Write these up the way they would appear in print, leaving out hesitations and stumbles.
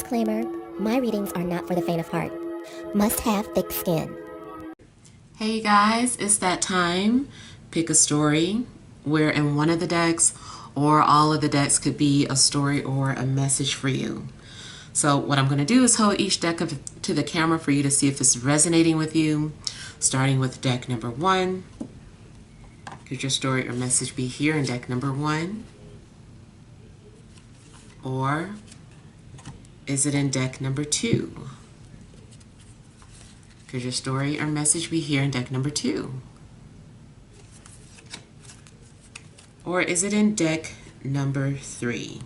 Disclaimer, my readings are not for the faint of heart. Must have thick skin. Hey guys, it's that time. Pick a story where in one of the decks or all of the decks could be a story or a message for you. So what I'm going to do is hold each deck up to the camera for you to see if it's resonating with you. Starting with deck number 1. Could your story or message be here in deck number 1? Or is it in deck number 2? Could your story or message be here in deck number 2? Or is it in deck number 3?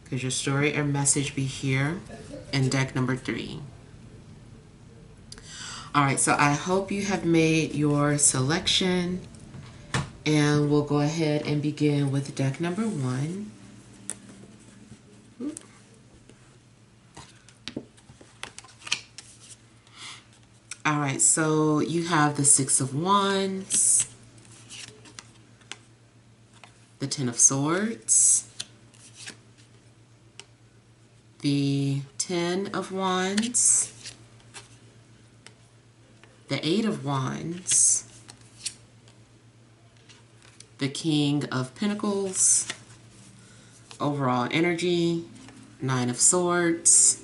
Could your story or message be here in deck number 3? Alright, so I hope you have made your selection, and we'll go ahead and begin with deck number 1. Alright, so you have the 6 of Wands, the 10 of Swords, the 10 of Wands, the 8 of Wands, the King of Pentacles, overall energy, 9 of Swords,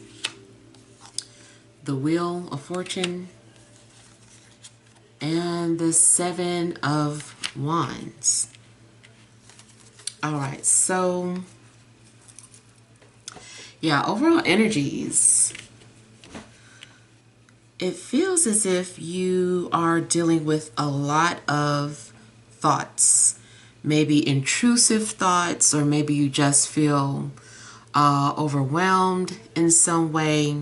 the Wheel of Fortune, and the 7 of Wands. All right, so yeah, overall energies. It feels as if you are dealing with a lot of thoughts, maybe intrusive thoughts, or maybe you just feel overwhelmed in some way.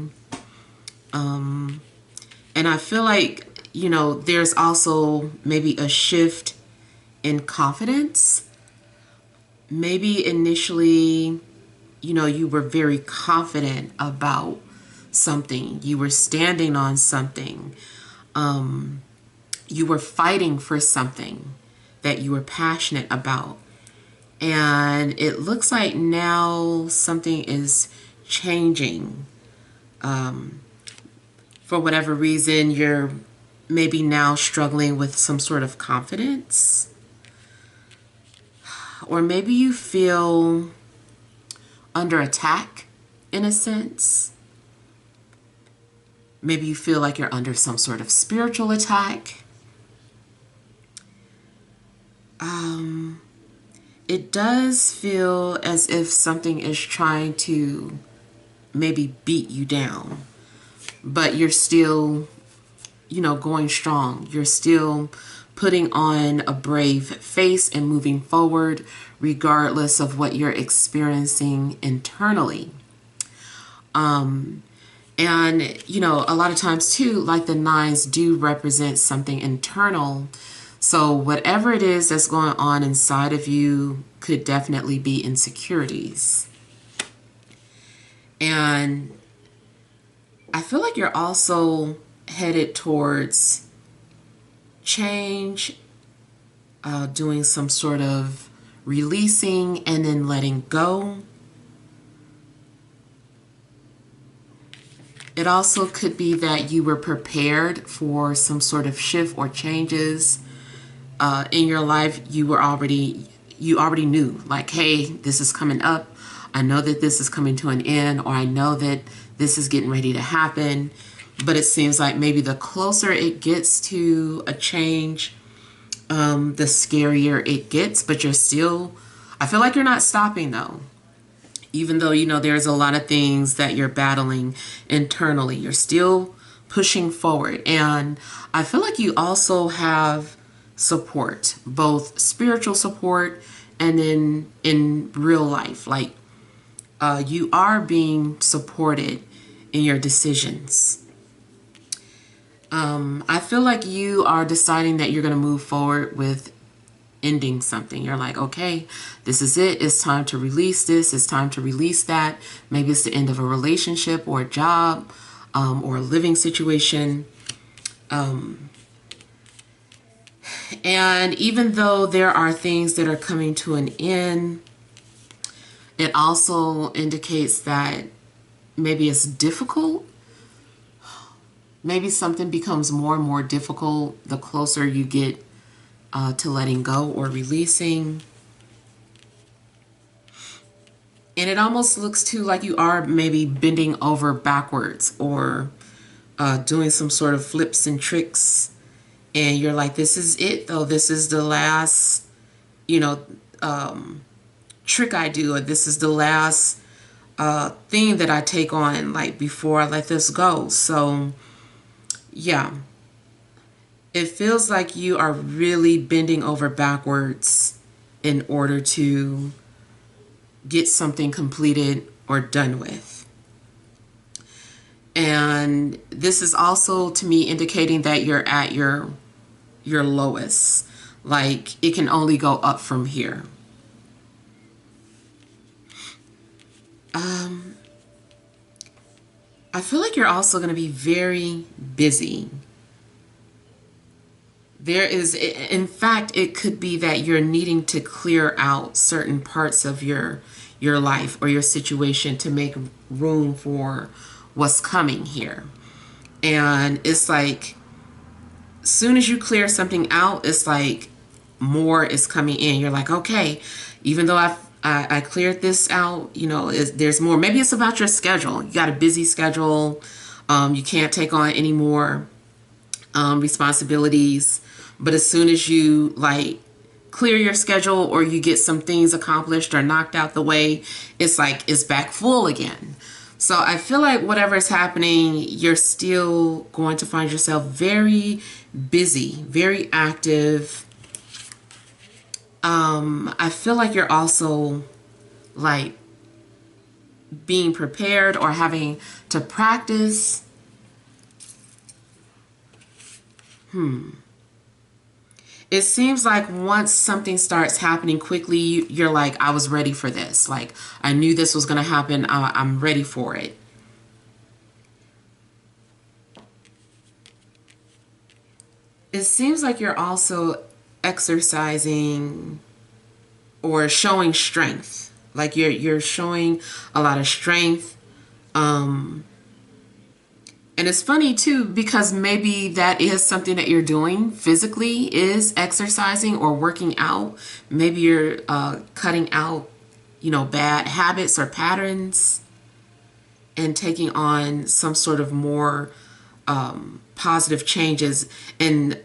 And I feel like, you know, there's also maybe a shift in confidence. Maybe initially, you know, you were very confident about something. You were standing on something. You were fighting for something that you were passionate about. And it looks like now something is changing. For whatever reason, you're maybe now struggling with some sort of confidence. Or maybe you feel under attack in a sense. Maybe you feel like you're under some sort of spiritual attack. It does feel as if something is trying to maybe beat you down, but you're still, you know, going strong. You're still putting on a brave face and moving forward regardless of what you're experiencing internally. And, you know, a lot of times too, like the 9s do represent something internal. So whatever it is that's going on inside of you could definitely be insecurities. And I feel like you're also headed towards change, doing some sort of releasing and then letting go. It also could be that you were prepared for some sort of shift or changes in your life. You already knew, like, hey, this is coming up. I know that this is coming to an end, or I know that this is getting ready to happen. But it seems like maybe the closer it gets to a change, the scarier it gets. But you're still, I feel like you're not stopping though. Even though, you know, there's a lot of things that you're battling internally, you're still pushing forward. And I feel like you also have support, both spiritual support and then in real life. Like you are being supported in your decisions. I feel like you are deciding that you're going to move forward with ending something. You're like, okay, this is it. It's time to release this. It's time to release that. Maybe it's the end of a relationship or a job or a living situation. And even though there are things that are coming to an end, it also indicates that maybe it's difficult. Maybe something becomes more and more difficult the closer you get to letting go or releasing. And it almost looks too like you are maybe bending over backwards or doing some sort of flips and tricks. And you're like, this is it though. This is the last, you know, trick I do, or this is the last thing that I take on, like, before I let this go. So yeah, it feels like you are really bending over backwards in order to get something completed or done with. And this is also, to me, indicating that you're at your lowest. Like, it can only go up from here. I feel like you're also going to be very busy. There is, in fact, it could be that you're needing to clear out certain parts of your life or your situation to make room for what's coming here. And it's like, as soon as you clear something out, it's like more is coming in. You're like, okay, even though I cleared this out, you know, there's more. Maybe it's about your schedule. You got a busy schedule. You can't take on any more responsibilities. But as soon as you, like, clear your schedule or you get some things accomplished or knocked out the way, it's like it's back full again. So I feel like whatever is happening, you're still going to find yourself very busy, very active. I feel like you're also, like, being prepared or having to practice. It seems like once something starts happening quickly, you're like, I was ready for this. Like, I knew this was going to happen. I'm ready for it. It seems like you're also exercising or showing strength. Like, you're showing a lot of strength. And it's funny too, because maybe that is something that you're doing physically, is exercising or working out. Maybe you're cutting out, you know, bad habits or patterns and taking on some sort of more positive changes, and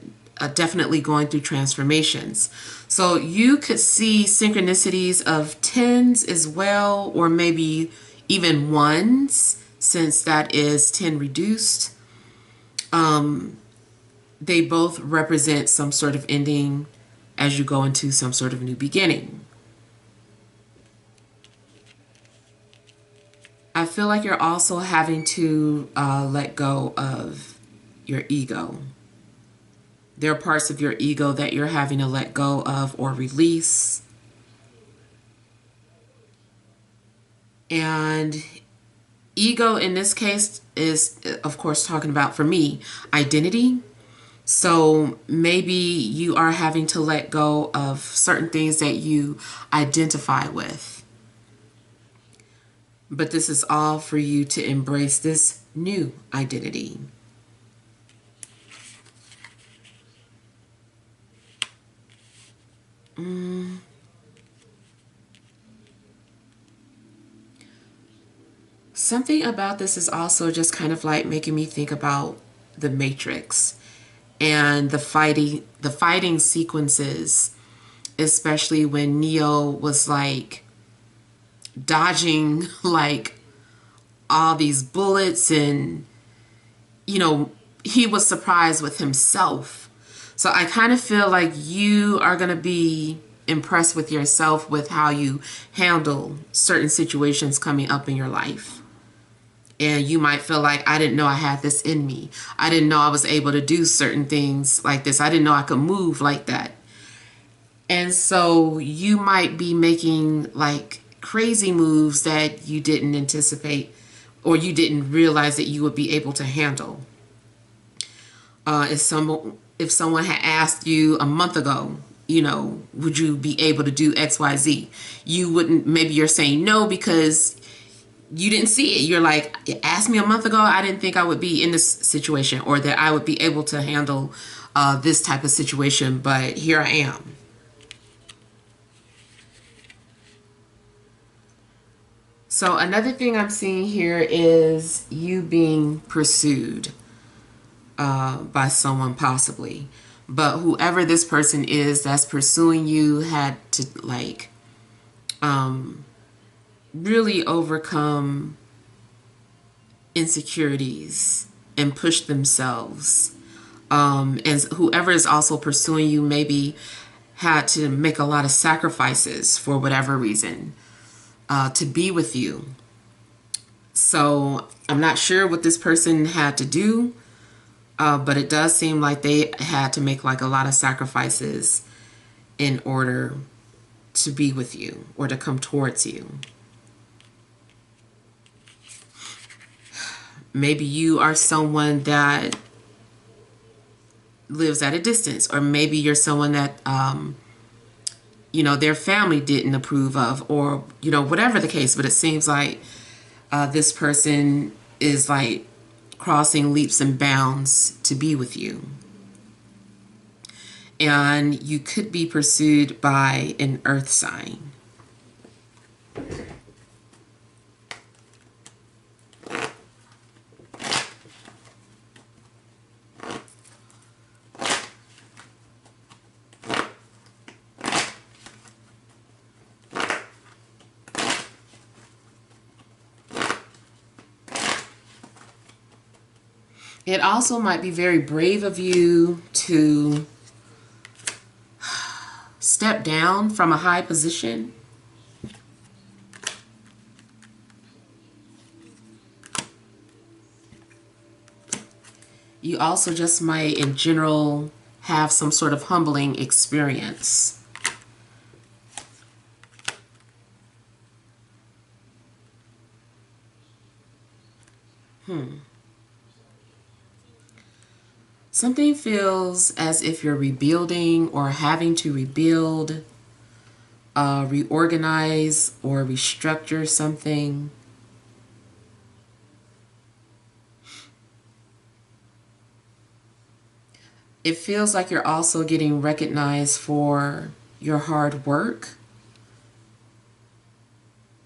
definitely going through transformations. So you could see synchronicities of tens as well, or maybe even ones, since that is 10 reduced. They both represent some sort of ending as you go into some sort of new beginning. I feel like you're also having to let go of your ego. There are parts of your ego that you're having to let go of or release. And ego in this case is, of course, talking about, for me, identity. So maybe you are having to let go of certain things that you identify with. But this is all for you to embrace this new identity. Something about this is also just kind of like making me think about the Matrix and the fighting sequences, especially when Neo was like dodging like all these bullets, and you know, he was surprised with himself. So I kind of feel like you are going to be impressed with yourself with how you handle certain situations coming up in your life. And you might feel like, I didn't know I had this in me. I didn't know I was able to do certain things like this. I didn't know I could move like that. And so you might be making like crazy moves that you didn't anticipate or you didn't realize that you would be able to handle. If someone had asked you a month ago, you know, would you be able to do X, Y, Z? You wouldn't, maybe you're saying no because you didn't see it. You're like, ask me a month ago, I didn't think I would be in this situation, or that I would be able to handle this type of situation, but here I am. So another thing I'm seeing here is you being pursued by someone possibly. But whoever this person is that's pursuing you had to like really overcome insecurities and push themselves. And whoever is also pursuing you maybe had to make a lot of sacrifices for whatever reason to be with you. So I'm not sure what this person had to do, but it does seem like they had to make like a lot of sacrifices in order to be with you or to come towards you. Maybe you are someone that lives at a distance, or maybe you're someone that their family didn't approve of, or whatever the case. But it seems like this person is like crossing leaps and bounds to be with you, and you could be pursued by an earth sign. It also might be very brave of you to step down from a high position. You also just might, in general, have some sort of humbling experience. Something feels as if you're rebuilding or having to rebuild, reorganize, or restructure something. It feels like you're also getting recognized for your hard work.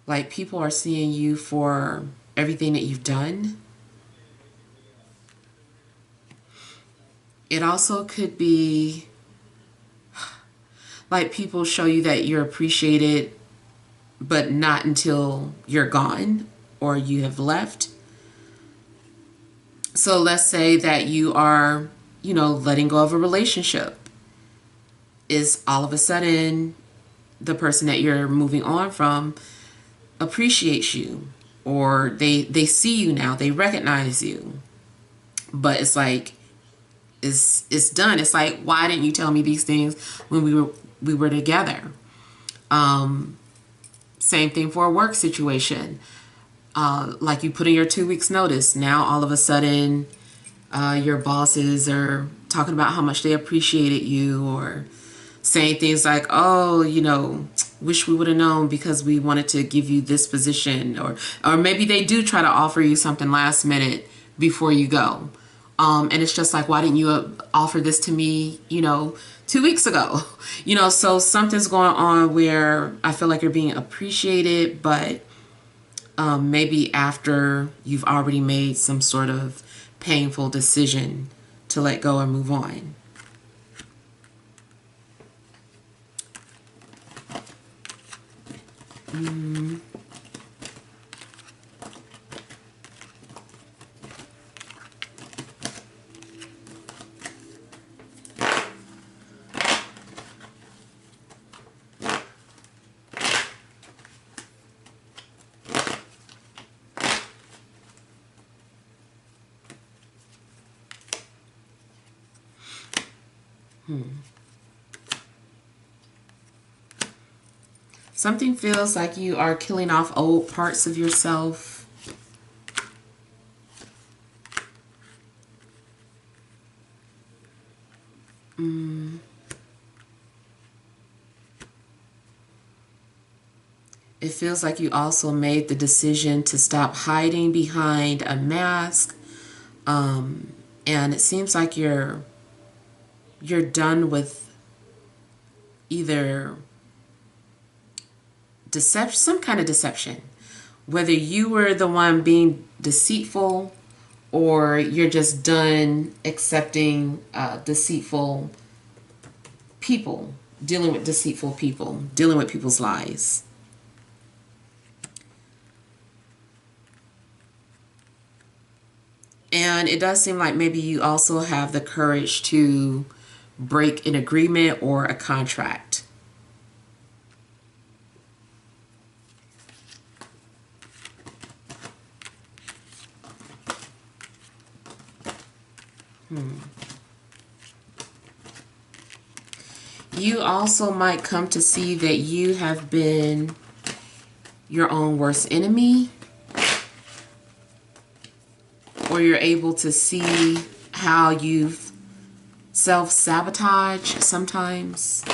Like people are seeing you for everything that you've done. It also could be like people show you that you're appreciated, but not until you're gone or you have left. So let's say that you are, letting go of a relationship. Is all of a sudden the person that you're moving on from appreciates you, or they see you now, they recognize you. But it's like, it's done. It's like, why didn't you tell me these things when we were together? Same thing for a work situation. Like you put in your 2 weeks notice. Now all of a sudden your bosses are talking about how much they appreciated you, or saying things like, oh, wish we would have known because we wanted to give you this position, or maybe they do try to offer you something last minute before you go. And it's just like, why didn't you offer this to me, 2 weeks ago? So something's going on where I feel like you're being appreciated, but maybe after you've already made some sort of painful decision to let go and move on. Something feels like you are killing off old parts of yourself. It feels like you also made the decision to stop hiding behind a mask. And it seems like you're done with either deception, some kind of deception. Whether you were the one being deceitful or you're just done accepting deceitful people, dealing with deceitful people, dealing with people's lies. And it does seem like maybe you also have the courage to break an agreement or a contract. You also might come to see that you have been your own worst enemy, or you're able to see how you've self-sabotage sometimes.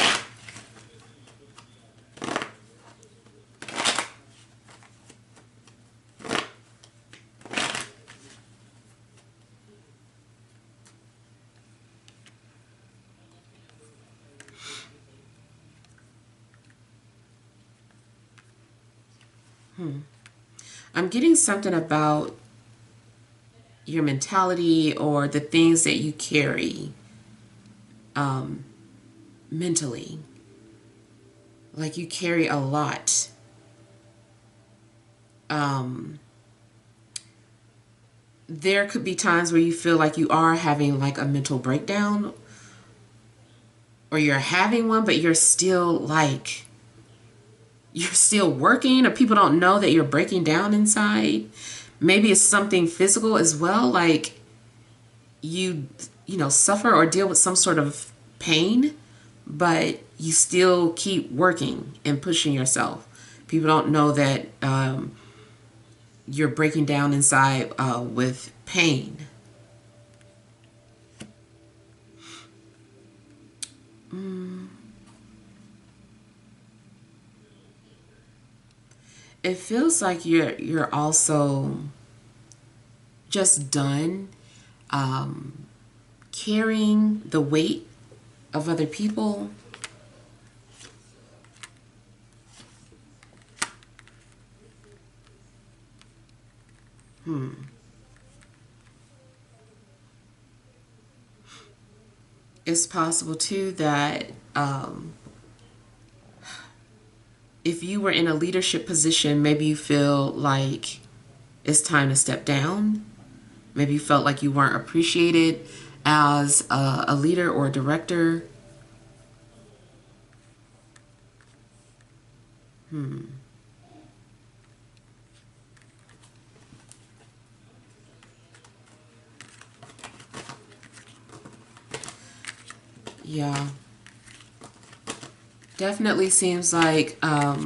I'm getting something about your mentality or the things that you carry mentally. Like you carry a lot. There could be times where you feel like you are having like a mental breakdown, or you're having one, but you're still working, or people don't know that you're breaking down inside. Maybe it's something physical as well, like you suffer or deal with some sort of pain, but you still keep working and pushing yourself. People don't know that you're breaking down inside with pain. It feels like you're also just done carrying the weight of other people. It's possible too that if you were in a leadership position, maybe you feel like it's time to step down. Maybe you felt like you weren't appreciated as a leader or a director. Yeah. Definitely seems like you're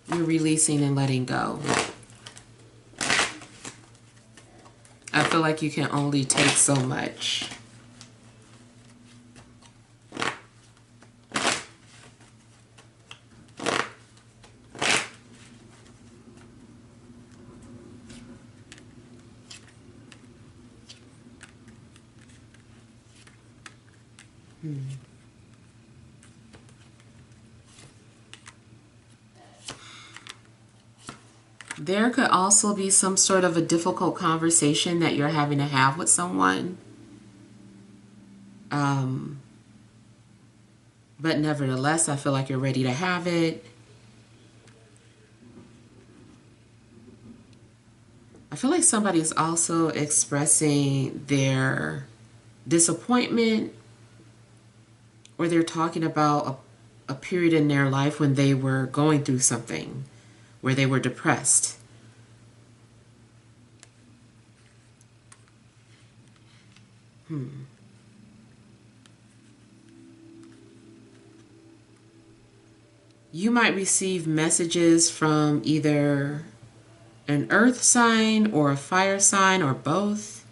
releasing and letting go. I feel like you can only take so much. There could also be some sort of a difficult conversation that you're having to have with someone. But nevertheless, I feel like you're ready to have it. I feel like somebody is also expressing their disappointment, or they're talking about a period in their life when they were going through something, where they were depressed. You might receive messages from either an earth sign or a fire sign or both.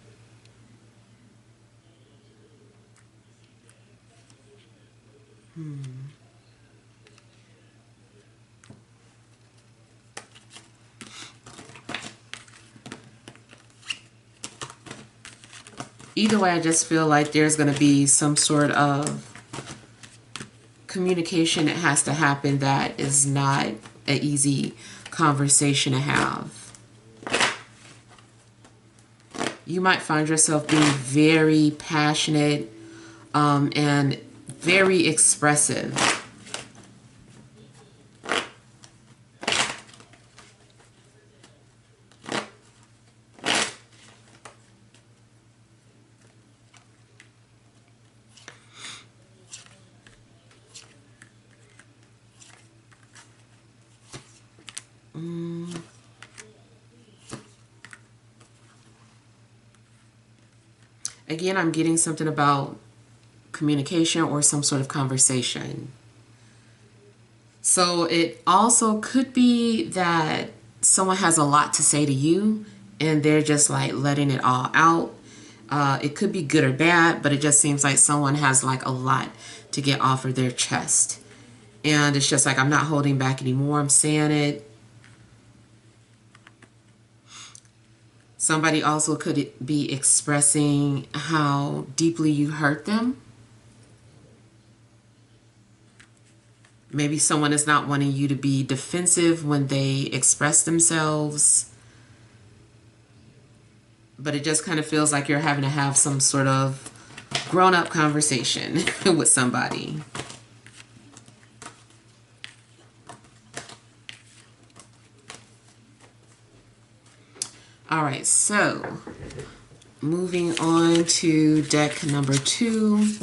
Either way, I just feel like there's going to be some sort of communication that has to happen that is not an easy conversation to have. You might find yourself being very passionate and very expressive. Again, I'm getting something about communication or some sort of conversation. So it also could be that someone has a lot to say to you and they're just like letting it all out. It could be good or bad, but it just seems like someone has like a lot to get off of their chest. And it's just like, I'm not holding back anymore. I'm saying it. Somebody also could be expressing how deeply you hurt them. Maybe someone is not wanting you to be defensive when they express themselves. But it just kind of feels like you're having to have some sort of grown-up conversation with somebody. All right, so moving on to deck number 2.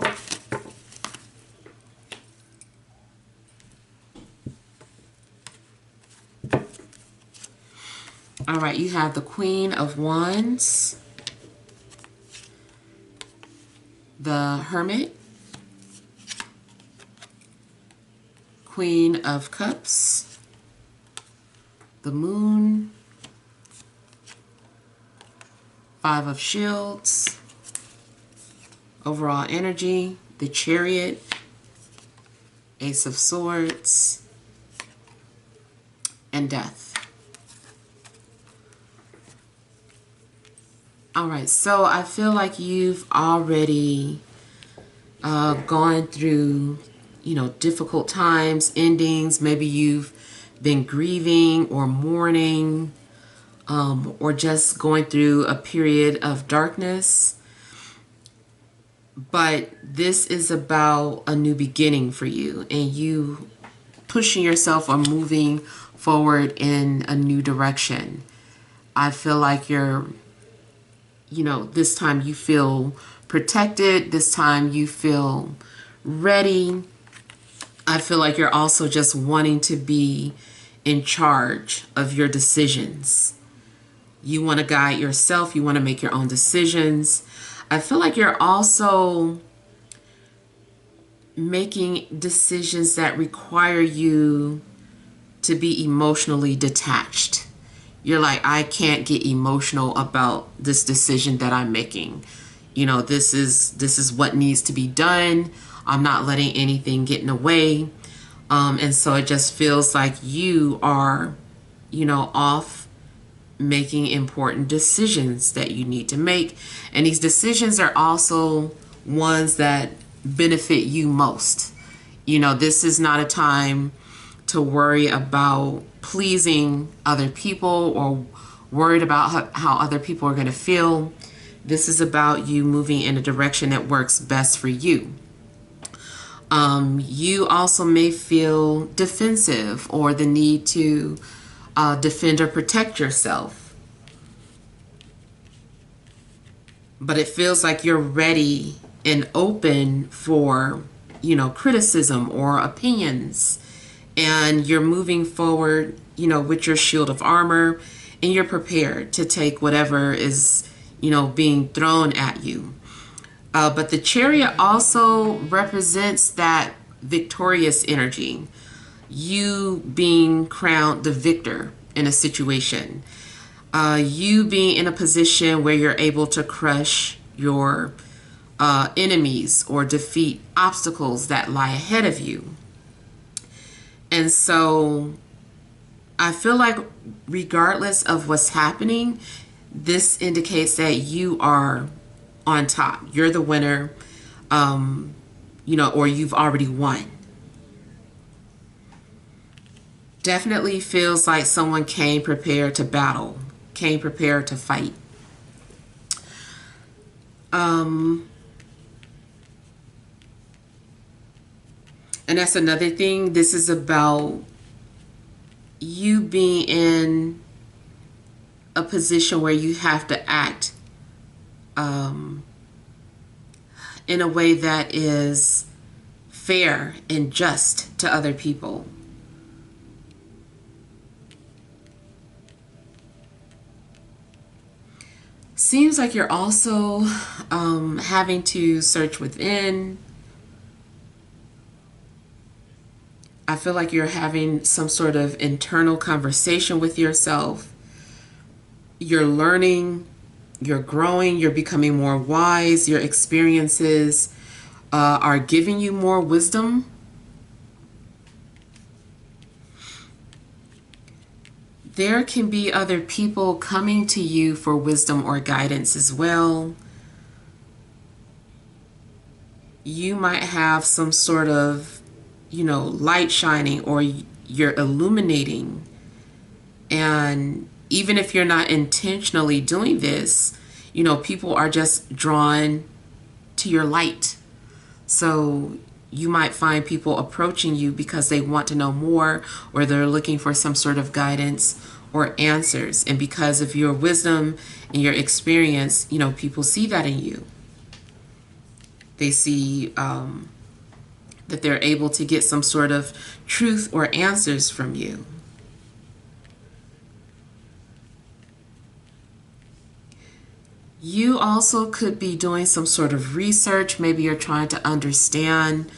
All right, you have the Queen of Wands, the Hermit, Queen of Cups, the Moon, Five of Shields, overall energy, the Chariot, Ace of Swords, and Death. All right, so I feel like you've already gone through, difficult times, endings. Maybe you've been grieving or mourning, or just going through a period of darkness. But this is about a new beginning for you and you pushing yourself or moving forward in a new direction. I feel like you're, this time you feel protected. This time you feel ready. I feel like you're also just wanting to be in charge of your decisions. You want to guide yourself. You want to make your own decisions. I feel like you're also making decisions that require you to be emotionally detached. You're like, I can't get emotional about this decision that I'm making. This is what needs to be done. I'm not letting anything get in the way. And so it just feels like you are, off making important decisions that you need to make. And these decisions are also ones that benefit you most. This is not a time to worry about pleasing other people or worried about how other people are going to feel. This is about you moving in a direction that works best for you. You also may feel defensive or the need to defend or protect yourself. But it feels like you're ready and open for, criticism or opinions. And you're moving forward, with your shield of armor, and you're prepared to take whatever is, being thrown at you. But the Chariot also represents that victorious energy. You being crowned the victor in a situation. You being in a position where you're able to crush your enemies or defeat obstacles that lie ahead of you. And so I feel like regardless of what's happening, this indicates that you are on top. You're the winner, or you've already won. Definitely feels like someone came prepared to battle, came prepared to fight. And that's another thing. This is about you being in a position where you have to act in a way that is fair and just to other people. Seems like you're also having to search within. I feel like you're having some sort of internal conversation with yourself. You're learning, you're growing, you're becoming more wise. Your experiences are giving you more wisdom. There can be other people coming to you for wisdom or guidance as well. You might have some sort of, light shining, or you're illuminating. And even if you're not intentionally doing this, people are just drawn to your light. So you might find people approaching you because they want to know more, or they're looking for some sort of guidance or answers. And because of your wisdom and your experience, people see that in you. They see that they're able to get some sort of truth or answers from you. You also could be doing some sort of research. Maybe you're trying to understand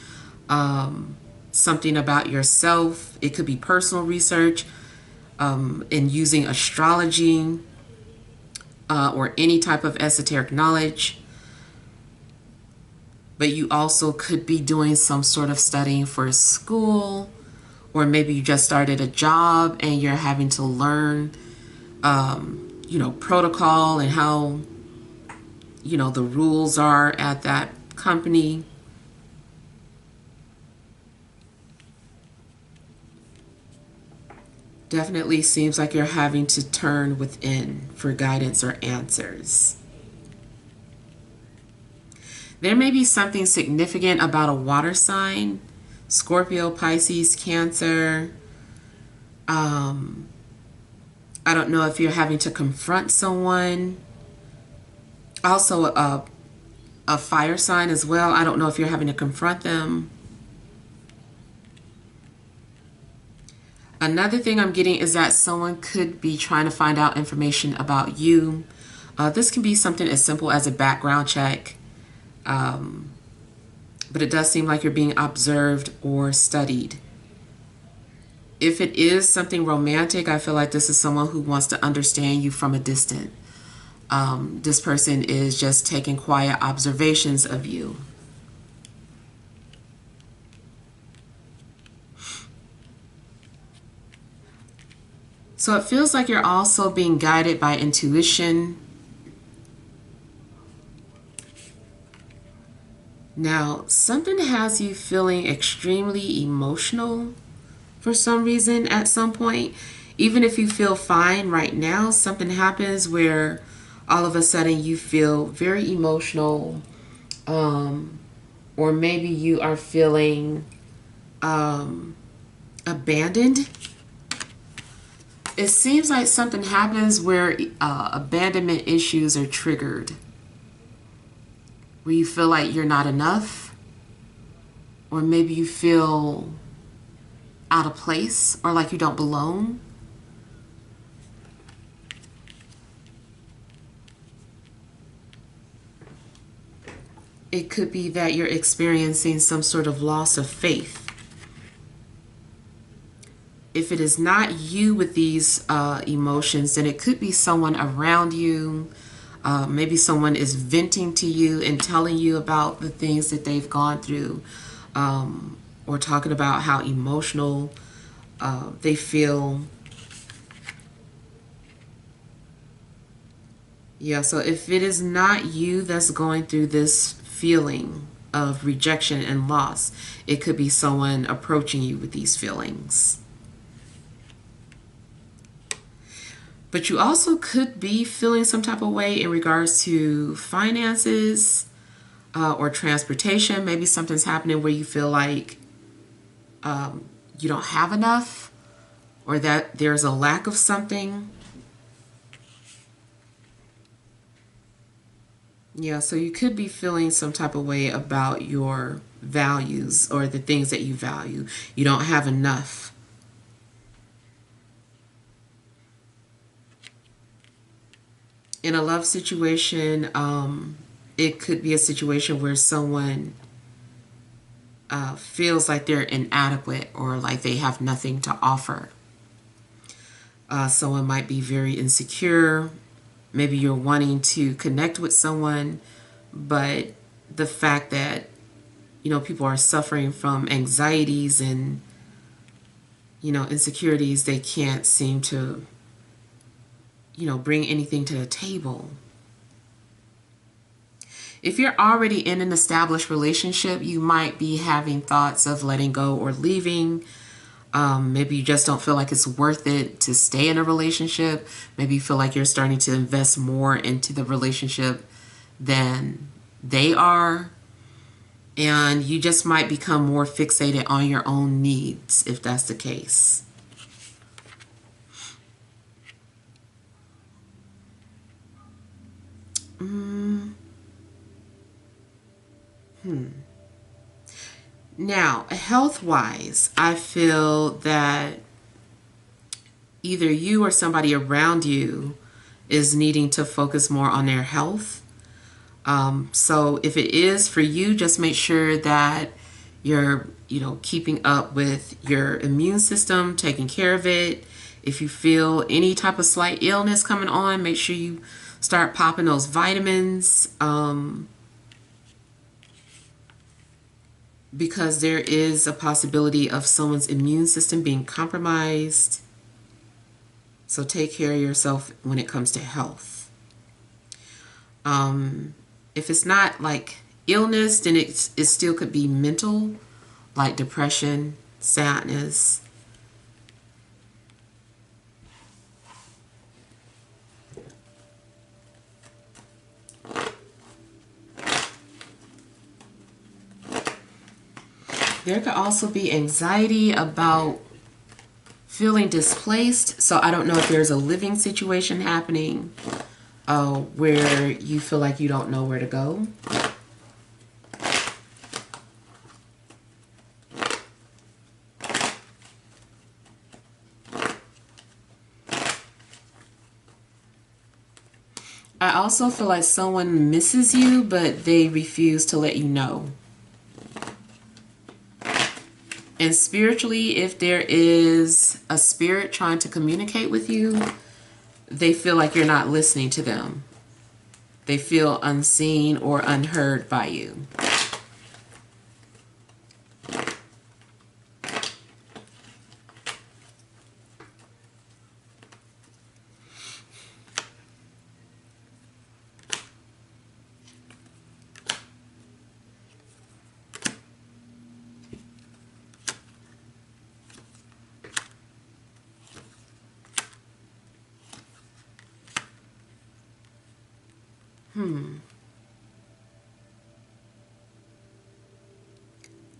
something about yourself. It could be personal research, and using astrology or any type of esoteric knowledge. But you also could be doing some sort of studying for school, or maybe you just started a job and you're having to learn, protocol and how, the rules are at that company. Definitely seems like you're having to turn within for guidance or answers. There may be something significant about a water sign, Scorpio, Pisces, Cancer. I don't know if you're having to confront someone. Also a fire sign as well. I don't know if you're having to confront them. Another thing I'm getting is that someone could be trying to find out information about you. This can be something as simple as a background check. But it does seem like you're being observed or studied. If it is something romantic, I feel like this is someone who wants to understand you from a distance. This person is just taking quiet observations of you. So it feels like you're also being guided by intuition. Now, something has you feeling extremely emotional for some reason at some point. Even if you feel fine right now, something happens where all of a sudden you feel very emotional, or maybe you are feeling abandoned. It seems like something happens where abandonment issues are triggered, where you feel like you're not enough, or maybe you feel out of place or like you don't belong. It could be that you're experiencing some sort of loss of faith. If it is not you with these emotions, then it could be someone around you. Maybe someone is venting to you and telling you about the things that they've gone through, or talking about how emotional they feel. Yeah, so if it is not you that's going through this feeling of rejection and loss, it could be someone approaching you with these feelings. But you also could be feeling some type of way in regards to finances or transportation. Maybe something's happening where you feel like you don't have enough or that there's a lack of something. Yeah, so you could be feeling some type of way about your values or the things that you value. You don't have enough. In a love situation, it could be a situation where someone feels like they're inadequate or like they have nothing to offer. Someone might be very insecure. Maybe you're wanting to connect with someone, but the fact that people are suffering from anxieties and insecurities, they can't seem to bring anything to the table. If you're already in an established relationship, you might be having thoughts of letting go or leaving. Maybe you just don't feel like it's worth it to stay in a relationship. Maybe you feel like you're starting to invest more into the relationship than they are. And you just might become more fixated on your own needs if that's the case. Now, health-wise, I feel that either you or somebody around you is needing to focus more on their health. So if it is for you, just make sure that you're, keeping up with your immune system, taking care of it. If you feel any type of slight illness coming on, make sure you start popping those vitamins. Because there is a possibility of someone's immune system being compromised. So take care of yourself when it comes to health. If it's not like illness, then it still could be mental, like depression, sadness. There could also be anxiety about feeling displaced. So I don't know if there's a living situation happening where you feel like you don't know where to go. I also feel like someone misses you, but they refuse to let you know. And spiritually, if there is a spirit trying to communicate with you, they feel like you're not listening to them. They feel unseen or unheard by you.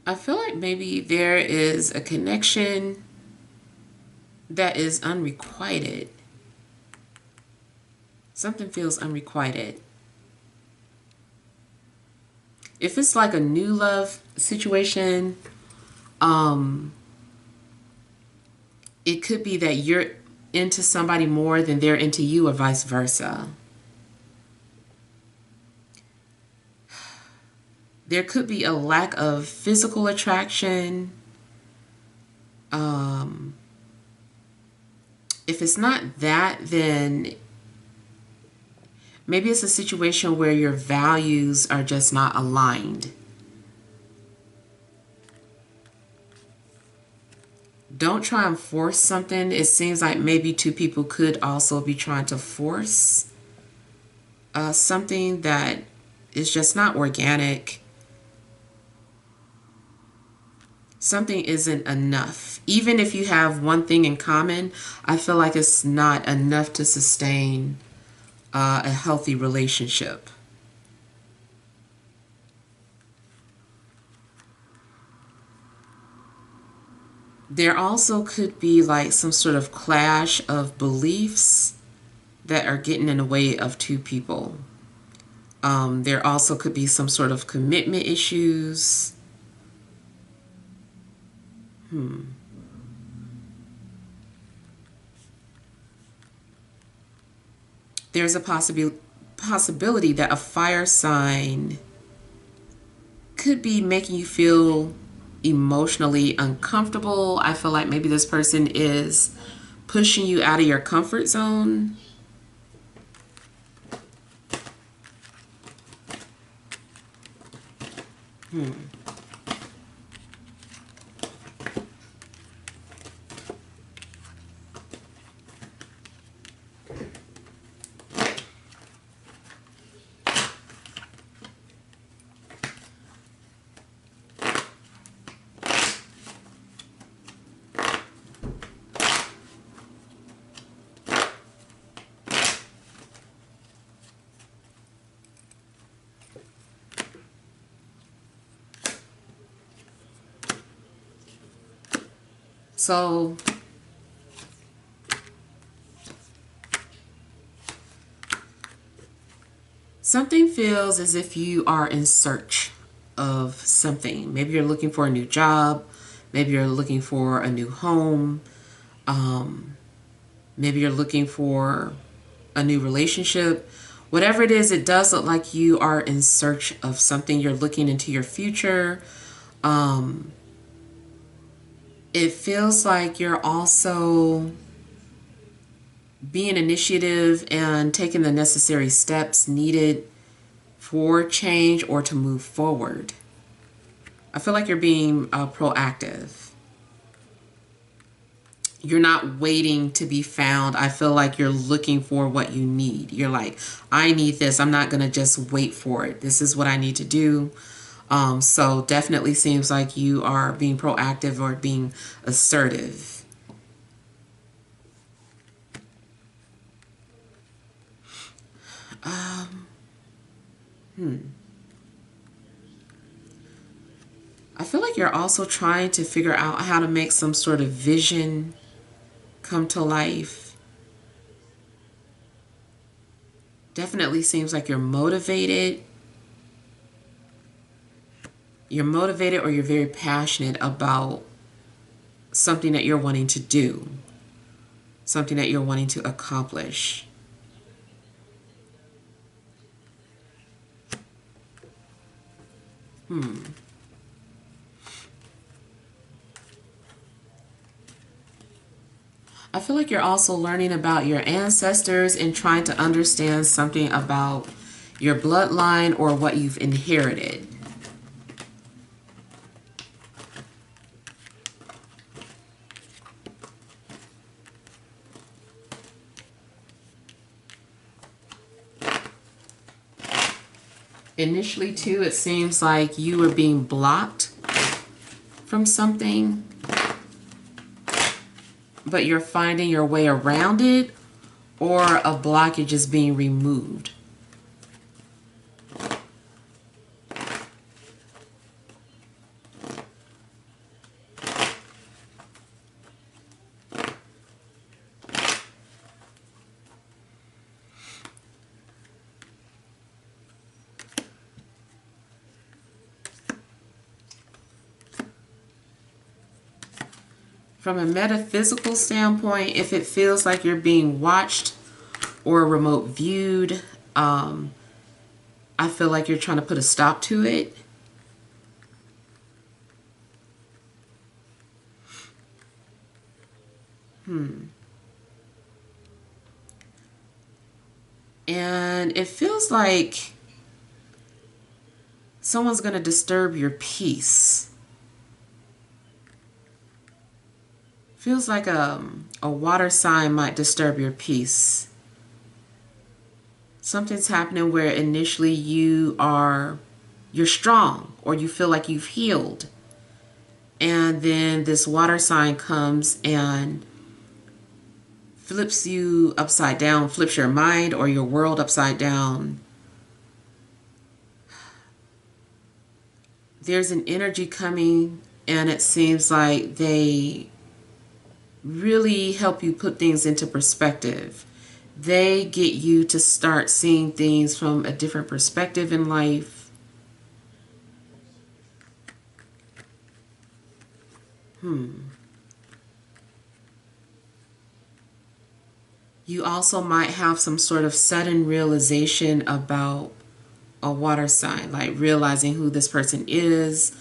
I feel like maybe there is a connection that is unrequited. Something feels unrequited. If it's like a new love situation, it could be that you're into somebody more than they're into you or vice versa. There could be a lack of physical attraction. If it's not that, then maybe it's a situation where your values are just not aligned. Don't try and force something. It seems like maybe two people could also be trying to force something that is just not organic. Something isn't enough. Even if you have one thing in common, I feel like it's not enough to sustain a healthy relationship. There also could be like some sort of clash of beliefs that are getting in the way of two people. There also could be some sort of commitment issues. There's a possibility that a fire sign could be making you feel emotionally uncomfortable. I feel like maybe this person is pushing you out of your comfort zone. So something feels as if you are in search of something. Maybe you're looking for a new job. Maybe you're looking for a new home. Maybe you're looking for a new relationship. Whatever it is, it does look like you are in search of something. You're looking into your future. It feels like you're also being initiative and taking the necessary steps needed for change or to move forward. I feel like you're being proactive. You're not waiting to be found. I feel like you're looking for what you need. You're like, I need this. I'm not going to just wait for it. This is what I need to do. So definitely seems like you are being proactive or being assertive. I feel like you're also trying to figure out how to make some sort of vision come to life. Definitely seems like you're motivated. You're motivated or you're very passionate about something that you're wanting to do, something that you're wanting to accomplish. I feel like you're also learning about your ancestors and trying to understand something about your bloodline or what you've inherited. Initially, too, it seems like you were being blocked from something, but you're finding your way around it, or a blockage is being removed. From a metaphysical standpoint, if it feels like you're being watched or remote viewed, I feel like you're trying to put a stop to it. And it feels like someone's going to disturb your peace. Feels like a water sign might disturb your peace. Something's happening where initially you're strong, or you feel like you've healed. And then this water sign comes and flips you upside down, flips your mind or your world upside down. There's an energy coming, and it seems like they really help you put things into perspective. They get you to start seeing things from a different perspective in life. You also might have some sort of sudden realization about a water sign, like realizing who this person is.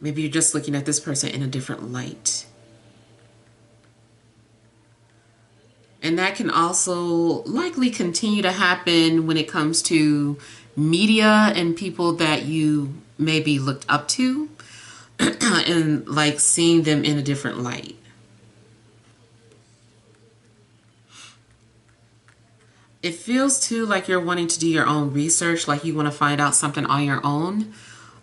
Maybe you're just looking at this person in a different light. And that can also likely continue to happen when it comes to media and people that you maybe looked up to and like seeing them in a different light. It feels too like you're wanting to do your own research, like you want to find out something on your own,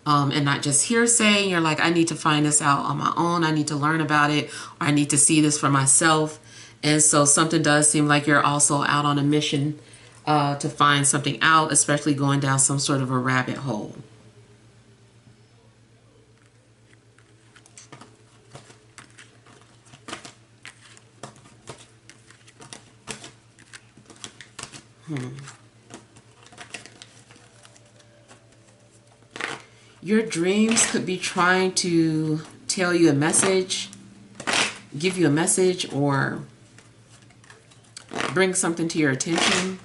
and not just hearsay. You're like, I need to find this out on my own. I need to learn about it, or I need to see this for myself. And so something does seem like you're also out on a mission to find something out, especially going down some sort of a rabbit hole. Your dreams could be trying to tell you a message, give you a message, or bring something to your attention.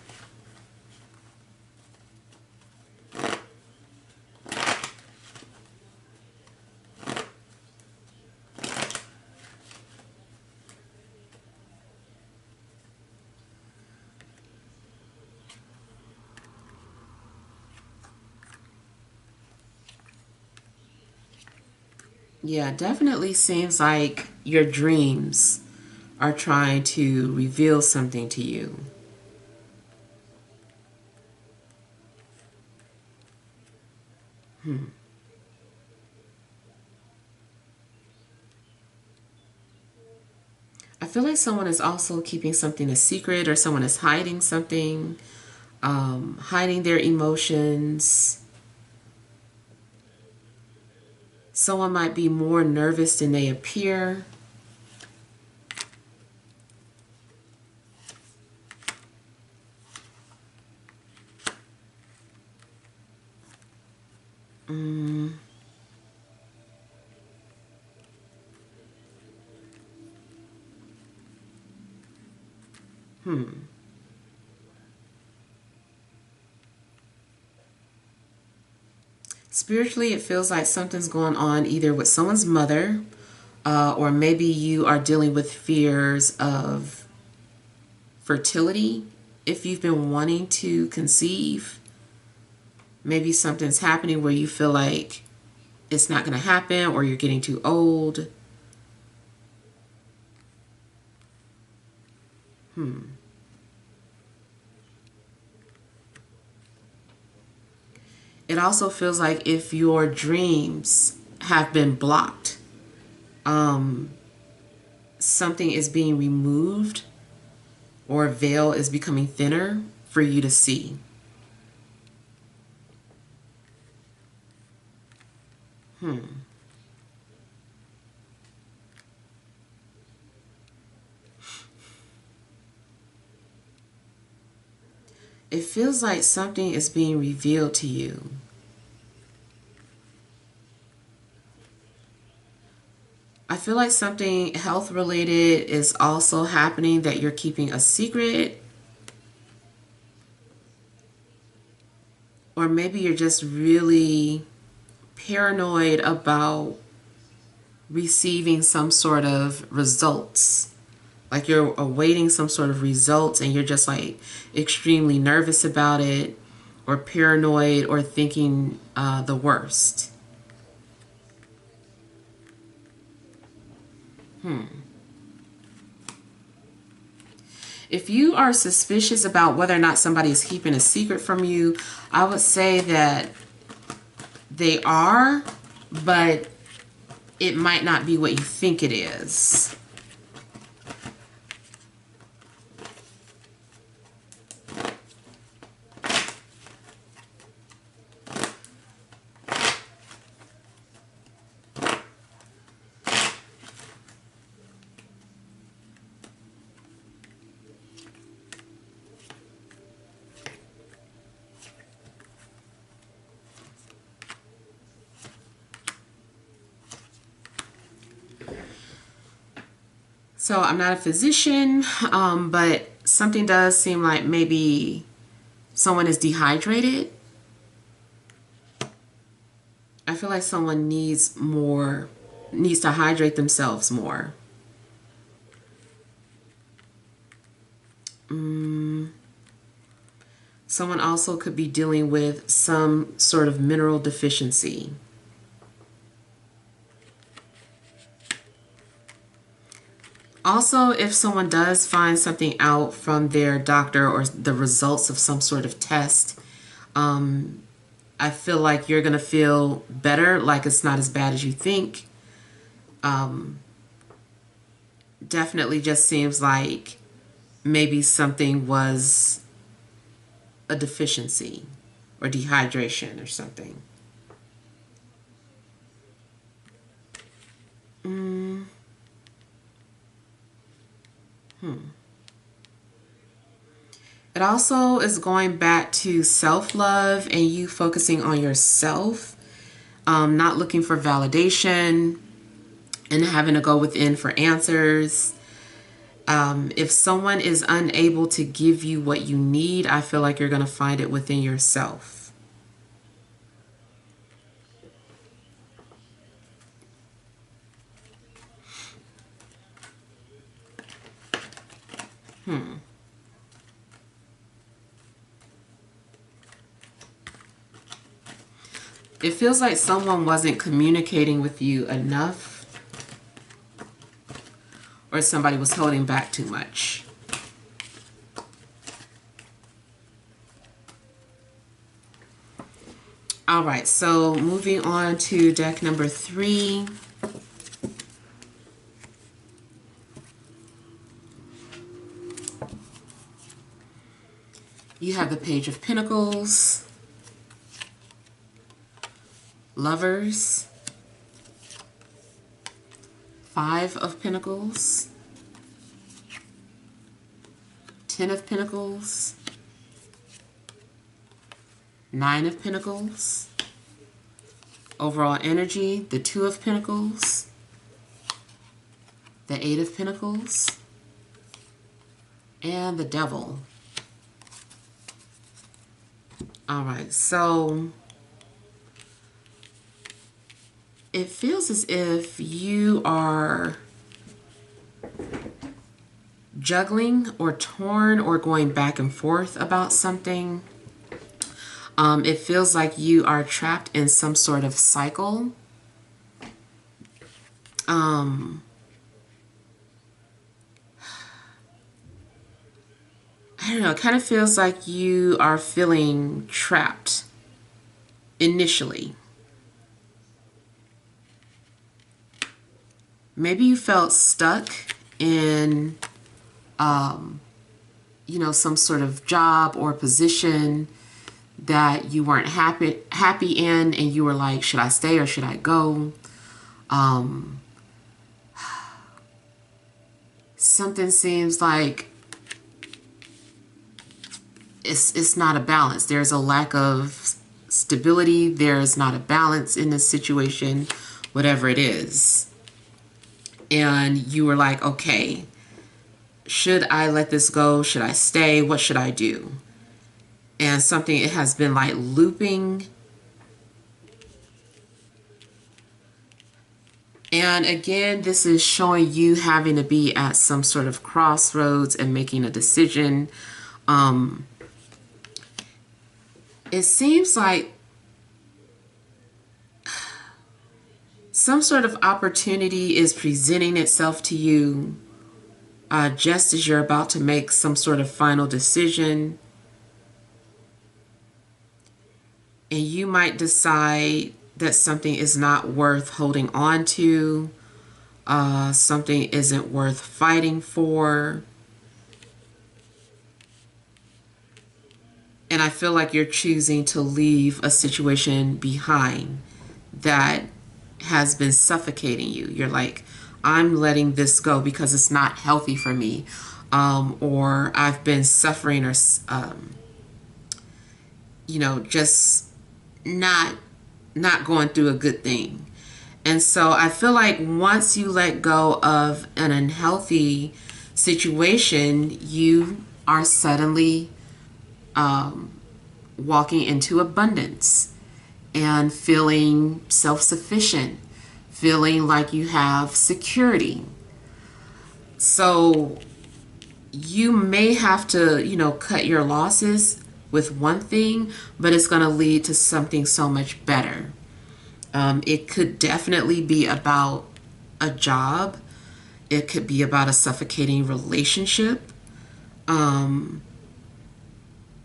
Yeah, definitely seems like your dreams are trying to reveal something to you. I feel like someone is also keeping something a secret, or someone is hiding something, hiding their emotions. Someone might be more nervous than they appear. Spiritually, it feels like something's going on either with someone's mother, or maybe you are dealing with fears of fertility. If you've been wanting to conceive, maybe something's happening where you feel like it's not going to happen, or you're getting too old. It also feels like if your dreams have been blocked, something is being removed, or a veil is becoming thinner for you to see. It feels like something is being revealed to you. I feel like something health related is also happening that you're keeping a secret. Or maybe you're just really paranoid about receiving some sort of results. Like you're awaiting some sort of results and you're just like extremely nervous about it, or paranoid, or thinking the worst. If you are suspicious about whether or not somebody is keeping a secret from you, I would say that they are, but it might not be what you think it is. So I'm not a physician, but something does seem like maybe someone is dehydrated. I feel like someone needs to hydrate themselves more. Someone also could be dealing with some sort of mineral deficiency. Also, if someone does find something out from their doctor or the results of some sort of test, I feel like you're going to feel better, like it's not as bad as you think. Definitely just seems like maybe something was a deficiency or dehydration or something. It also is going back to self-love and you focusing on yourself, not looking for validation and having to go within for answers. If someone is unable to give you what you need, I feel like you're going to find it within yourself. It feels like someone wasn't communicating with you enough, or somebody was holding back too much. All right, so moving on to deck number 3. You have the Page of Pentacles, Lovers, 5 of Pentacles, 10 of Pentacles, 9 of Pentacles. Overall energy, the 2 of Pentacles, the 8 of Pentacles, and the Devil. All right, so it feels as if you are juggling or torn or going back and forth about something. It feels like you are trapped in some sort of cycle. I don't know, it kind of feels like you are feeling trapped initially. Maybe you felt stuck in, some sort of job or position that you weren't happy in, and you were like, should I stay or should I go? Something seems like it's not a balance. There's a lack of stability. There's not a balance in this situation, whatever it is. And you were like, okay, should I let this go? Should I stay? What should I do? And something, it has been like looping. And again, this is showing you having to be at some sort of crossroads and making a decision. It seems like some sort of opportunity is presenting itself to you, just as you're about to make some sort of final decision. And you might decide that something is not worth holding on to, something isn't worth fighting for. And I feel like you're choosing to leave a situation behind that has been suffocating you. You're like, I'm letting this go because it's not healthy for me. Or I've been suffering, or, just not going through a good thing. And so I feel like once you let go of an unhealthy situation, you are suddenly walking into abundance and feeling self-sufficient, feeling like you have security. So you may have to, cut your losses with one thing, but it's going to lead to something so much better. It could definitely be about a job. It could be about a suffocating relationship.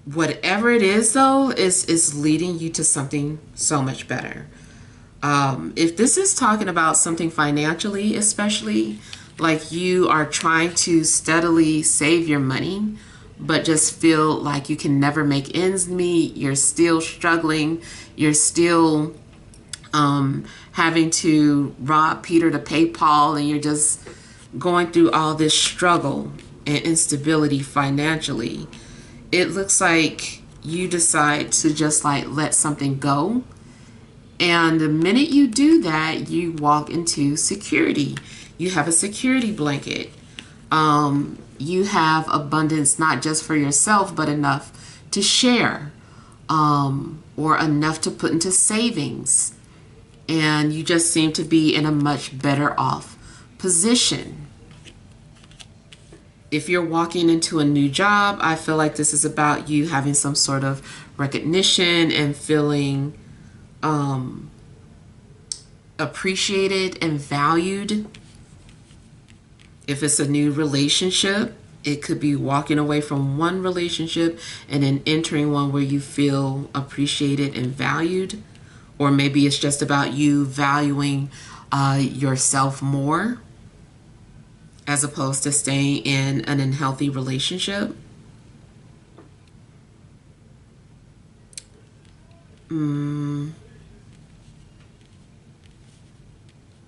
Whatever it is, though, is leading you to something so much better. If this is talking about something financially, especially, like you are trying to steadily save your money, but just feel like you can never make ends meet, you're still struggling, you're still having to rob Peter to pay Paul, and you're just going through all this struggle and instability financially, it looks like you decide to just like let something go. And the minute you do that, you walk into security. You have a security blanket. You have abundance, not just for yourself, but enough to share, or enough to put into savings. And you just seem to be in a much better off position. If you're walking into a new job, I feel like this is about you having some sort of recognition and feeling appreciated and valued. If it's a new relationship, it could be walking away from one relationship and then entering one where you feel appreciated and valued. Or maybe it's just about you valuing yourself more, as opposed to staying in an unhealthy relationship.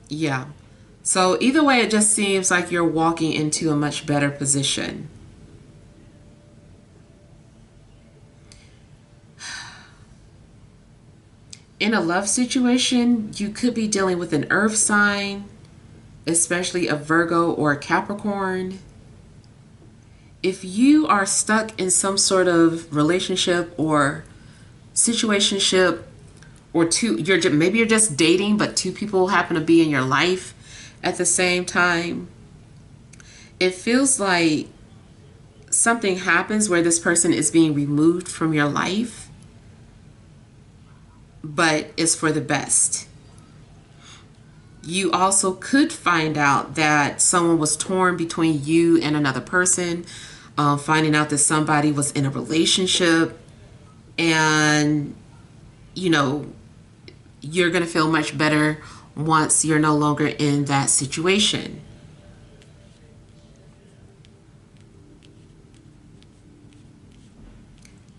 Yeah. So either way, it just seems like you're walking into a much better position. In a love situation, you could be dealing with an earth sign, especially a Virgo or a Capricorn. If you are stuck in some sort of relationship or situationship, or maybe you're just dating, but two people happen to be in your life at the same time, it feels like something happens where this person is being removed from your life, but it's for the best. You also could find out that someone was torn between you and another person, finding out that somebody was in a relationship, and you're going to feel much better once you're no longer in that situation.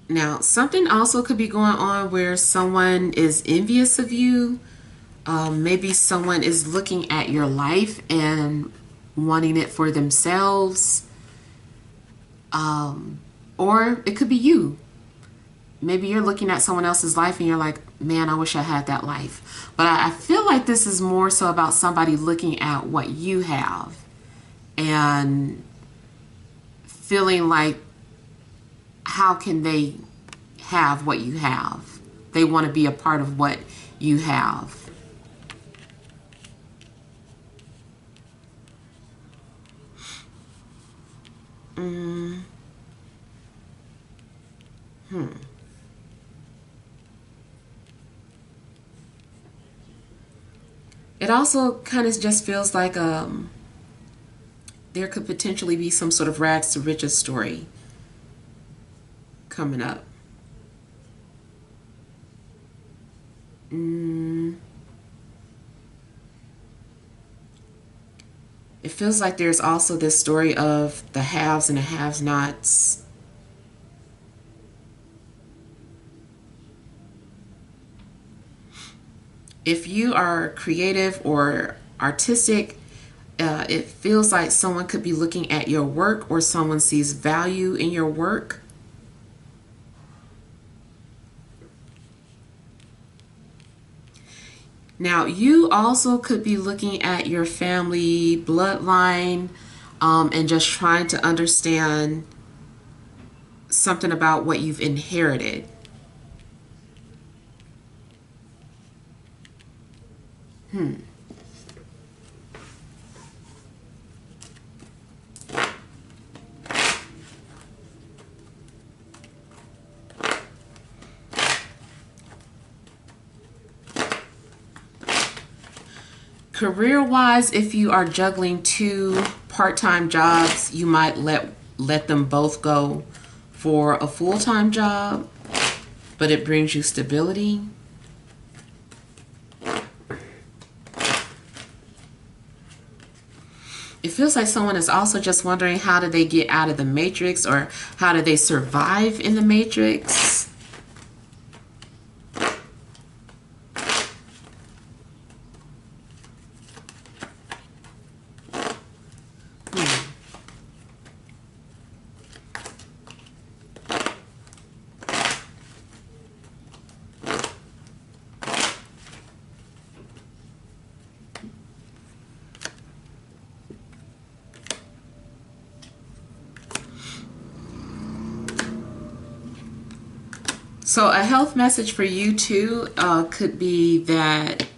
Now, something also could be going on where someone is envious of you. Maybe someone is looking at your life and wanting it for themselves. Or it could be you. Maybe you're looking at someone else's life and you're like, man, I wish I had that life. But I feel like this is more so about somebody looking at what you have and feeling like, how can they have what you have? They want to be a part of what you have. It also kind of just feels like there could potentially be some sort of rags to riches story coming up. It feels like there's also this story of the haves and the have-nots. If you are creative or artistic, it feels like someone could be looking at your work, or someone sees value in your work. Now, you also could be looking at your family bloodline and just trying to understand something about what you've inherited. Career-wise, if you are juggling two part-time jobs, you might let them both go for a full-time job, but it brings you stability. It feels like someone is also just wondering, how do they get out of the matrix, or how do they survive in the matrix? So a health message for you too could be that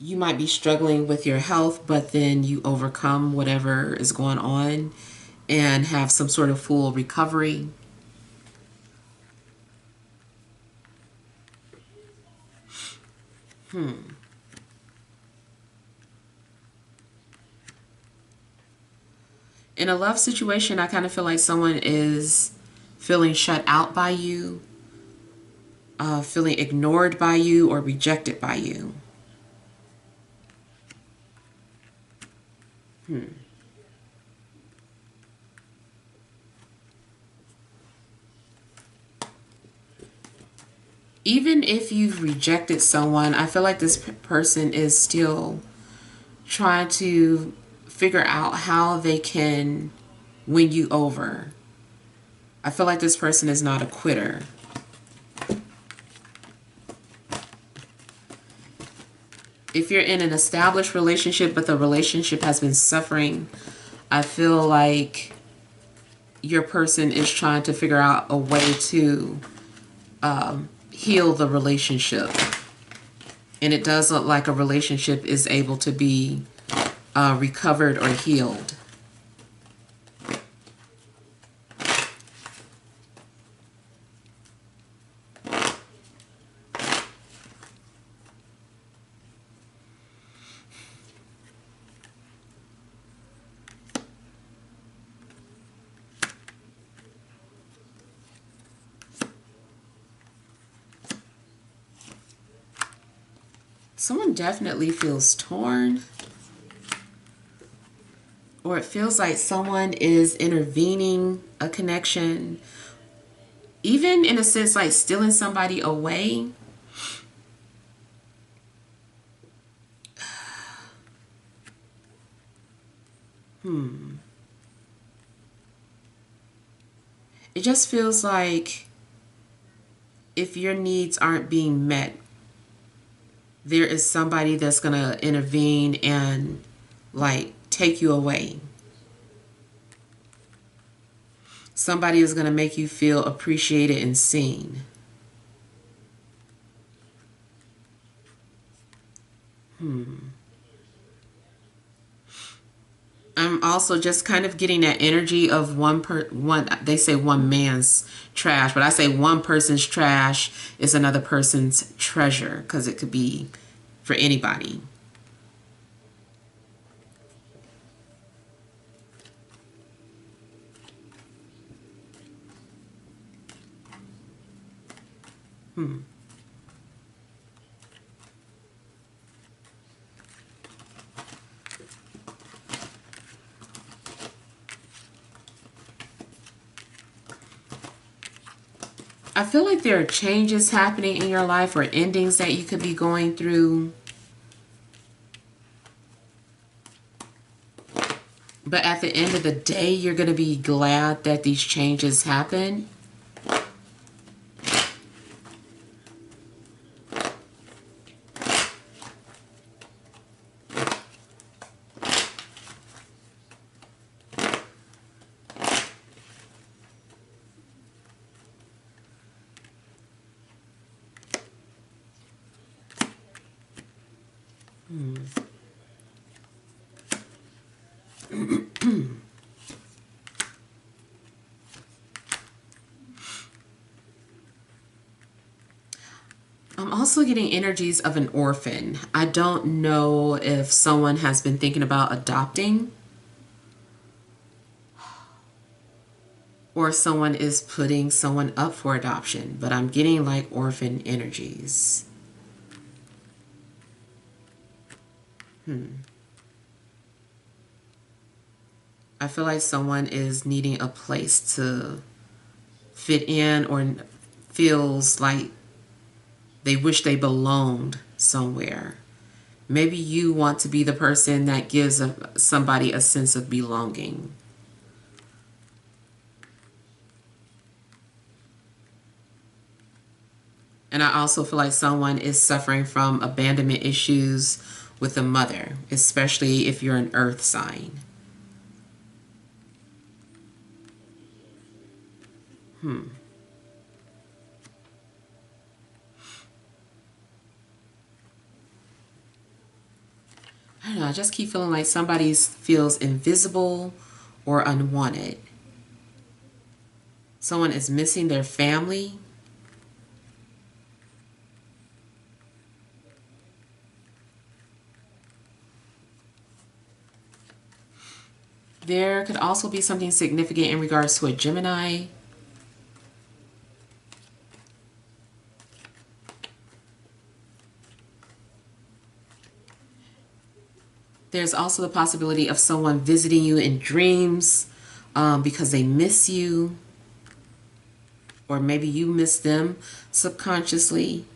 you might be struggling with your health, but then you overcome whatever is going on and have some sort of full recovery. In a love situation, I kind of feel like someone is feeling shut out by you, feeling ignored by you, or rejected by you. Even if you've rejected someone, I feel like this person is still trying to figure out how they can win you over. I feel like this person is not a quitter. If you're in an established relationship, but the relationship has been suffering, I feel like your person is trying to figure out a way to heal the relationship. And it does look like a relationship is able to be recovered or healed. Someone definitely feels torn, or it feels like someone is intervening a connection, even in a sense like stealing somebody away. It just feels like if your needs aren't being met, there is somebody that's going to intervene and like take you away. Somebody is going to make you feel appreciated and seen. I'm also just kind of getting that energy of they say one man's trash, but I say one person's trash is another person's treasure, because it could be for anybody. I feel like there are changes happening in your life or endings that you could be going through. But at the end of the day, you're going to be glad that these changes happen. I'm also getting energies of an orphan. I don't know if someone has been thinking about adopting, or someone is putting someone up for adoption, but I'm getting like orphan energies. I feel like someone is needing a place to fit in, or feels like they wish they belonged somewhere. Maybe you want to be the person that gives somebody a sense of belonging. And I also feel like someone is suffering from abandonment issues with a mother, especially if you're an earth sign. I don't know, I just keep feeling like somebody feels invisible or unwanted. Someone is missing their family. There could also be something significant in regards to a Gemini. There's also the possibility of someone visiting you in dreams because they miss you. Or maybe you miss them subconsciously.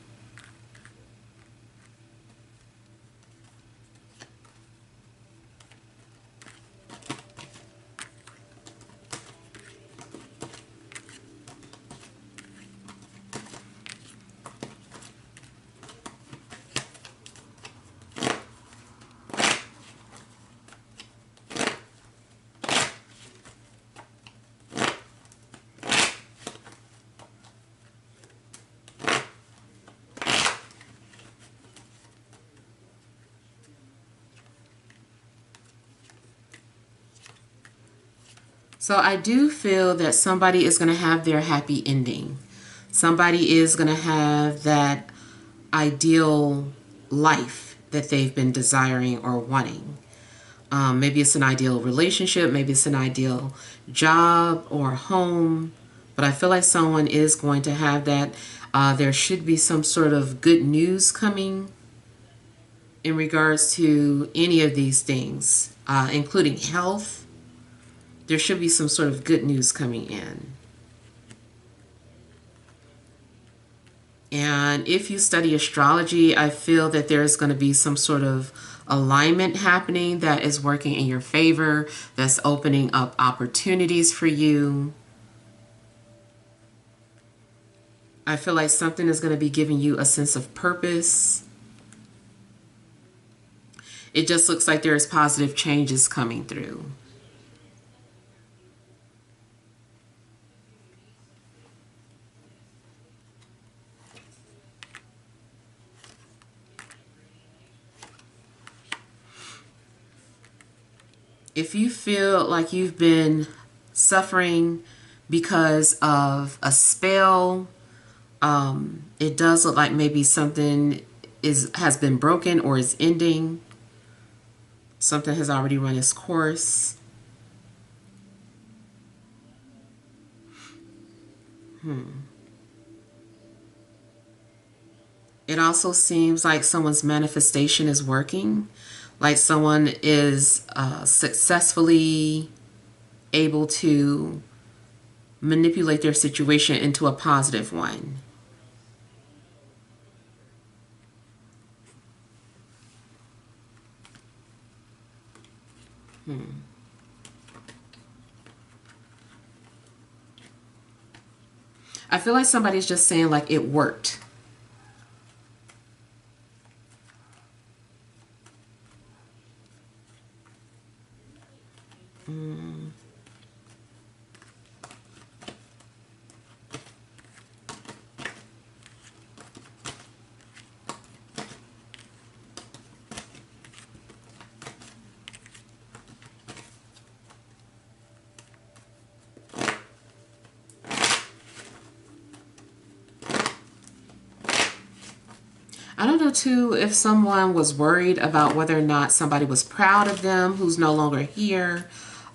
So I do feel that somebody is going to have their happy ending. Somebody is going to have that ideal life that they've been desiring or wanting. Maybe it's an ideal relationship, maybe it's an ideal job or home, but I feel like someone is going to have that. There should be some sort of good news coming in regards to any of these things, including health. There should be some sort of good news coming in. And if you study astrology, I feel that there's going to be some sort of alignment happening that is working in your favor, that's opening up opportunities for you. I feel like something is going to be giving you a sense of purpose. It just looks like there's positive changes coming through. If you feel like you've been suffering because of a spell, it does look like maybe something has been broken or is ending. Something has already run its course. It also seems like someone's manifestation is working, like someone is successfully able to manipulate their situation into a positive one. I feel like somebody's just saying like it worked. I don't know too if someone was worried about whether or not somebody was proud of them who's no longer here.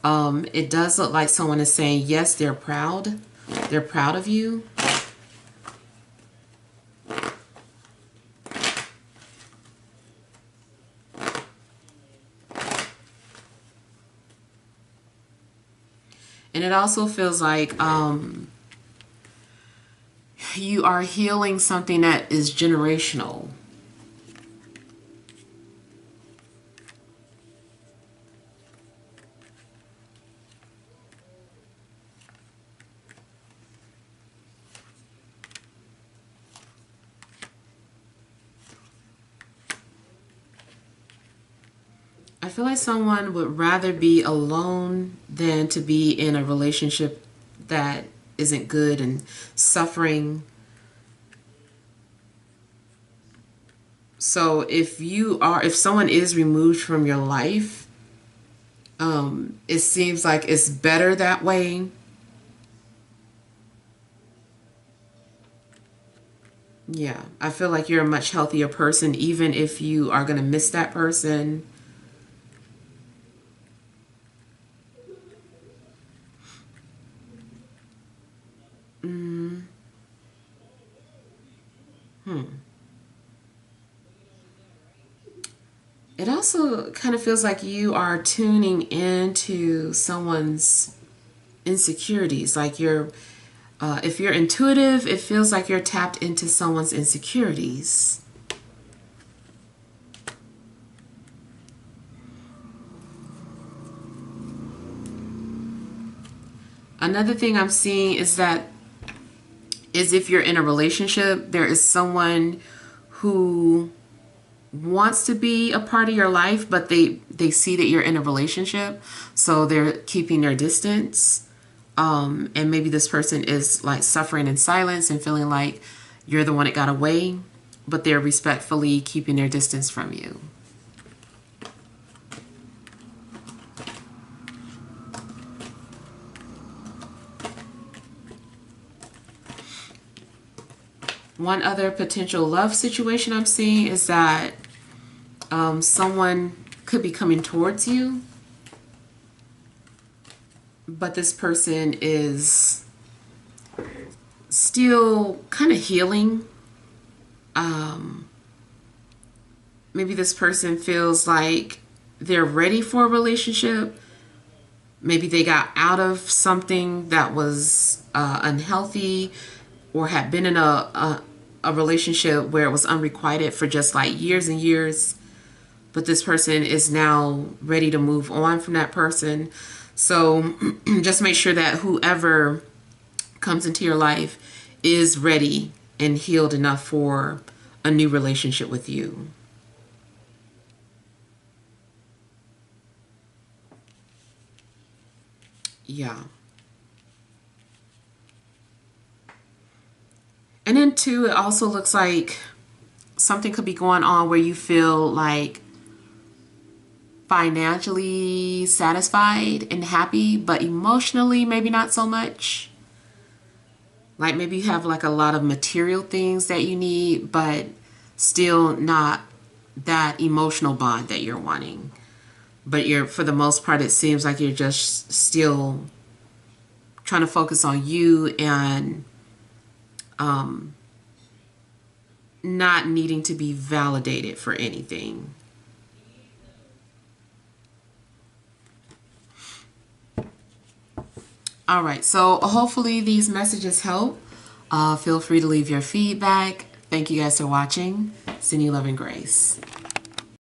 It does look like someone is saying yes, they're proud. They're proud of you. And it also feels like you are healing something that is generational. I feel like someone would rather be alone than to be in a relationship that isn't good and suffering. So if someone is removed from your life, it seems like it's better that way. Yeah, I feel like you're a much healthier person, even if you are going to miss that person. It also kind of feels like you are tuning into someone's insecurities. Like if you're intuitive, it feels like you're tapped into someone's insecurities. Another thing I'm seeing is if you're in a relationship, there is someone who wants to be a part of your life, but they see that you're in a relationship, so they're keeping their distance. And maybe this person is like suffering in silence and feeling like you're the one that got away, but they're respectfully keeping their distance from you. One other potential love situation I'm seeing is that someone could be coming towards you, but this person is still kind of healing. Maybe this person feels like they're ready for a relationship. Maybe they got out of something that was unhealthy, or had been in a relationship where it was unrequited for just like years and years. But this person is now ready to move on from that person. So just make sure that whoever comes into your life is ready and healed enough for a new relationship with you. Yeah. And then too, it also looks like something could be going on where you feel like financially satisfied and happy, but emotionally maybe not so much. Like maybe you have like a lot of material things that you need, but still not that emotional bond that you're wanting. But for the most part, it seems like you're just still trying to focus on you and not needing to be validated for anything. All right, so hopefully these messages help. Feel free to leave your feedback. Thank you guys for watching. Send you love and grace.